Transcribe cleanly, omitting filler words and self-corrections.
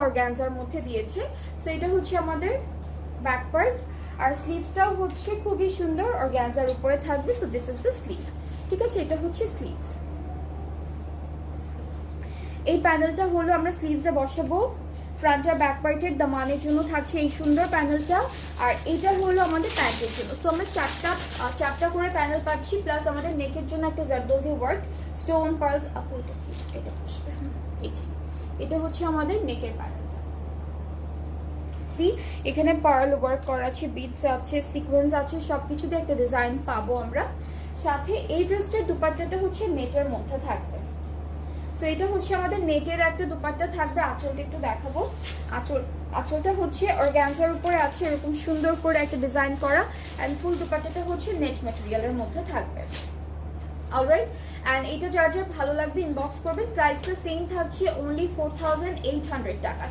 Organza মধ্যে দিয়েছে। So এটা হচ্ছে আমাদের ব্যাক পার্ট, আর স্লিভসটাও হচ্ছে খুবই সুন্দর অর্গানজার উপরে থাকবে। So this is the sleeve, ঠিক আছে, এটা হচ্ছে স্লিভস। এই প্যানেলটা হলো আমরা স্লিভসে বসাবো। ফ্রন্ট আর ব্যাক পার্টের দামানের জন্য থাকছে এই সুন্দর প্যানেলটা, আর এটা হলো আমাদের প্যান্টের জন্য। সো আমরা চারটা করে প্যানেল পাচ্ছি, প্লাস আমাদের নেকের জন্য একটা জারদোজি ওয়ার্ক স্টোন পার্লস আপু, এটা কি, এটা বসবে, এই যে এটা হচ্ছে আমাদের নেকের প্যানেলটা। সি এখানে পার্ল ওয়ার্ক করা আছে, বিটস আছে, সিকোয়েন্স আছে, সবকিছুতে একটা ডিজাইন পাবো আমরা। সাথে এই ড্রেসটার দুপাট্টাটা হচ্ছে নেটের মধ্যে থাকবে। সো এটা হচ্ছে আমাদের নেটের একটা দুপাট্টা থাকবে। আঁচলটা একটু দেখাবো। আঁচলটা হচ্ছে অর্গানজার উপরে আছে এরকম সুন্দর করে একটা ডিজাইন করা, অ্যান্ড ফুল দুপাট্টাটা হচ্ছে নেট ম্যাটেরিয়ালের মধ্যে থাকবে। অলরাইট, অ্যান্ড এটা যার যার ভালো লাগবে ইনবক্স করবেন। প্রাইসটা সেম থাকছে, অনলি 4800 টাকা।